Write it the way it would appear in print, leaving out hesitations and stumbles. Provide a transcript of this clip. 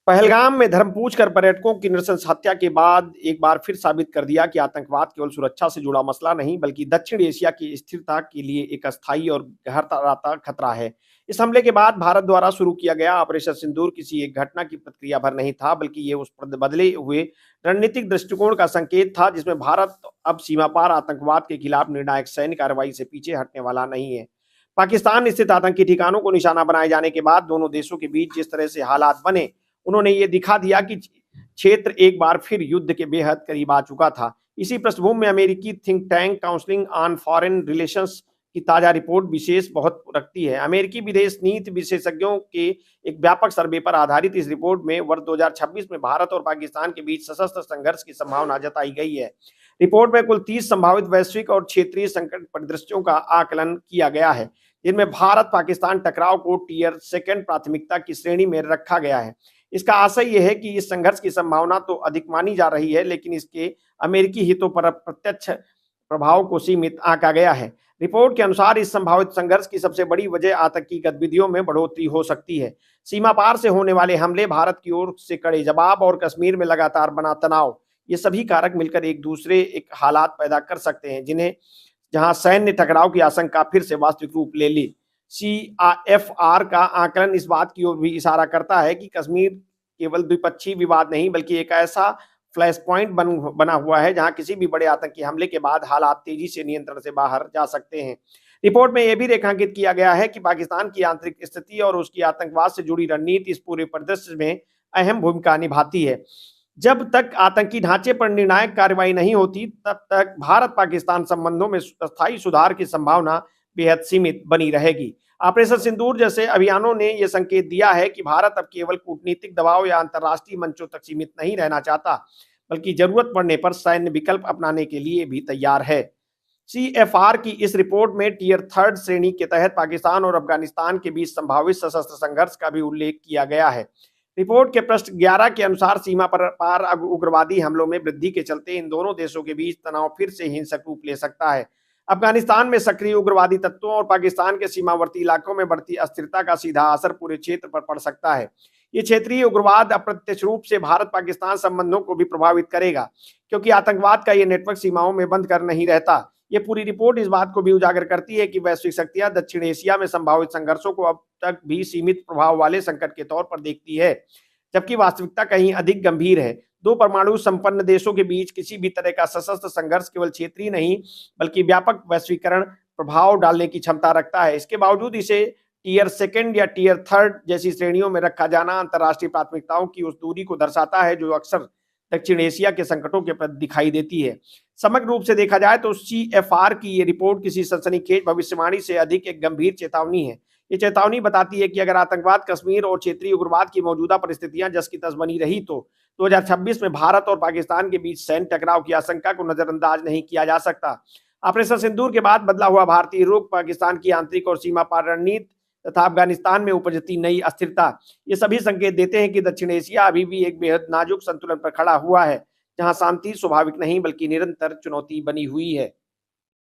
पहलगाम में धर्म पूछकर पर्यटकों की नृशंस हत्या के बाद एक बार फिर साबित कर दिया कि आतंकवाद केवल सुरक्षा से जुड़ा मसला नहीं बल्कि दक्षिण एशिया की स्थिरता के लिए एक अस्थायी और गहराता खतरा है। इस हमले के बाद भारत द्वारा शुरू किया गया ऑपरेशन सिंदूर किसी एक घटना की प्रतिक्रिया भर नहीं था, बल्कि ये उस बदले हुए रणनीतिक दृष्टिकोण का संकेत था जिसमें भारत अब सीमा पार आतंकवाद के खिलाफ निर्णायक सैन्य कार्रवाई से पीछे हटने वाला नहीं है। पाकिस्तान स्थित आतंकी ठिकानों को निशाना बनाए जाने के बाद दोनों देशों के बीच जिस तरह से हालात बने, उन्होंने ये दिखा दिया कि क्षेत्र एक बार फिर युद्ध के बेहद करीब आ चुका था। इसी पृष्ठभूमि में अमेरिकी think tank counselling on foreign relations की ताजा रिपोर्ट विशेष बहुत रखती है। अमेरिकी विदेश नीति विशेषज्ञों के एक व्यापक सर्वे पर आधारित इस रिपोर्ट में वर्ष 2026 में भारत और पाकिस्तान के बीच सशस्त्र संघर्ष की संभावना जताई गई है। रिपोर्ट में कुल 30 संभावित वैश्विक और क्षेत्रीय संकट परिदृश्यों का आकलन किया गया है, जिनमें भारत पाकिस्तान टकराव को टियर सेकंड प्राथमिकता की श्रेणी में रखा गया है। इसका आशय यह है कि इस संघर्ष की संभावना तो अधिक मानी जा रही है, लेकिन इसके अमेरिकी हितों पर प्रत्यक्ष प्रभाव को सीमित आंका गया है। रिपोर्ट के अनुसार इस संभावित संघर्ष की सबसे बड़ी वजह आतंकी गतिविधियों में बढ़ोतरी हो सकती है। सीमा पार से होने वाले हमले, भारत की ओर से कड़े जवाब और कश्मीर में लगातार बना तनाव, ये सभी कारक मिलकर एक हालात पैदा कर सकते हैं जिन्हें जहां सैन्य टकराव की आशंका फिर से वास्तविक रूप ले ली। CFR का आकलन इस बात की ओर भी इशारा करता है कि कश्मीर केवल द्विपक्षीय विवाद नहीं बल्कि एक ऐसा फ्लैश पॉइंट बना हुआ है जहां किसी भी बड़े आतंकी हमले के बाद हालात तेजी से नियंत्रण से बाहर जा सकते हैं। रिपोर्ट में यह भी रेखांकित किया गया है कि पाकिस्तान की आंतरिक स्थिति और उसकी आतंकवाद से जुड़ी रणनीति इस पूरे परिदृश्य में अहम भूमिका निभाती है। जब तक आतंकी ढांचे पर निर्णायक कार्रवाई नहीं होती, तब तक भारत पाकिस्तान संबंधों में स्थायी सुधार की संभावना बेहद सीमित बनी रहेगी। ऑपरेशन सिंदूर जैसे अभियानों ने यह संकेत दिया है कि भारत अब केवल कूटनीतिक दबाव या अंतर्राष्ट्रीय मंचों तक सीमित नहीं रहना चाहता, बल्कि जरूरत पड़ने पर सैन्य विकल्प अपनाने के लिए भी तैयार है। CFR की इस रिपोर्ट में टियर थर्ड श्रेणी के तहत पाकिस्तान और अफगानिस्तान के बीच संभावित सशस्त्र संघर्ष का भी उल्लेख किया गया है। रिपोर्ट के पृष्ठ 11 के अनुसार सीमा पर पार उग्रवादी हमलों में वृद्धि के चलते इन दोनों देशों के बीच तनाव फिर से हिंसक रूप ले सकता है। अफगानिस्तान में सक्रिय उग्रवादी तत्वों और पाकिस्तान के सीमावर्ती इलाकों में बढ़ती अस्थिरता का सीधा असर पूरे क्षेत्र पर पड़ सकता है। ये क्षेत्रीय उग्रवाद अप्रत्यक्ष रूप से भारत पाकिस्तान संबंधों को भी प्रभावित करेगा, क्योंकि आतंकवाद का ये नेटवर्क सीमाओं में बंद कर नहीं रहता। ये पूरी रिपोर्ट इस बात को भी उजागर करती है कि वैश्विक शक्तियां दक्षिण एशिया में संभावित संघर्षों को अब तक भी सीमित प्रभाव वाले संकट के तौर पर देखती है, जबकि वास्तविकता कहीं अधिक गंभीर है। दो परमाणु संपन्न देशों के बीच किसी भी तरह का सशस्त्र संघर्ष केवल क्षेत्रीय नहीं बल्कि व्यापक वैश्वीकरण प्रभाव डालने की क्षमता रखता है। इसके बावजूद इसे टियर सेकंड या टियर थर्ड जैसी श्रेणियों में रखा जाना अंतर्राष्ट्रीय प्राथमिकताओं की उस दूरी को दर्शाता है जो अक्सर दक्षिण एशिया के संकटों के प्रति दिखाई देती है। समग्र रूप से देखा जाए तो CFR की ये रिपोर्ट किसी सनसनीखेज भविष्यवाणी से अधिक एक गंभीर चेतावनी है। ये चेतावनी बताती है कि अगर आतंकवाद, कश्मीर और क्षेत्रीय उग्रवाद की मौजूदा परिस्थितियां जस की तस बनी रही तो 2026 में भारत और पाकिस्तान के बीच सैन्य टकराव की आशंका को नजरअंदाज नहीं किया जा सकता। ऑपरेशन सिंदूर के बाद बदला हुआ भारतीय रुख, पाकिस्तान की आंतरिक और सीमा पार रणनीति तथा अफगानिस्तान में उपजती नई अस्थिरता, ये सभी संकेत देते हैं कि दक्षिण एशिया अभी भी एक बेहद नाजुक संतुलन पर खड़ा हुआ है, जहां शांति स्वाभाविक नहीं बल्कि निरंतर चुनौती बनी हुई है।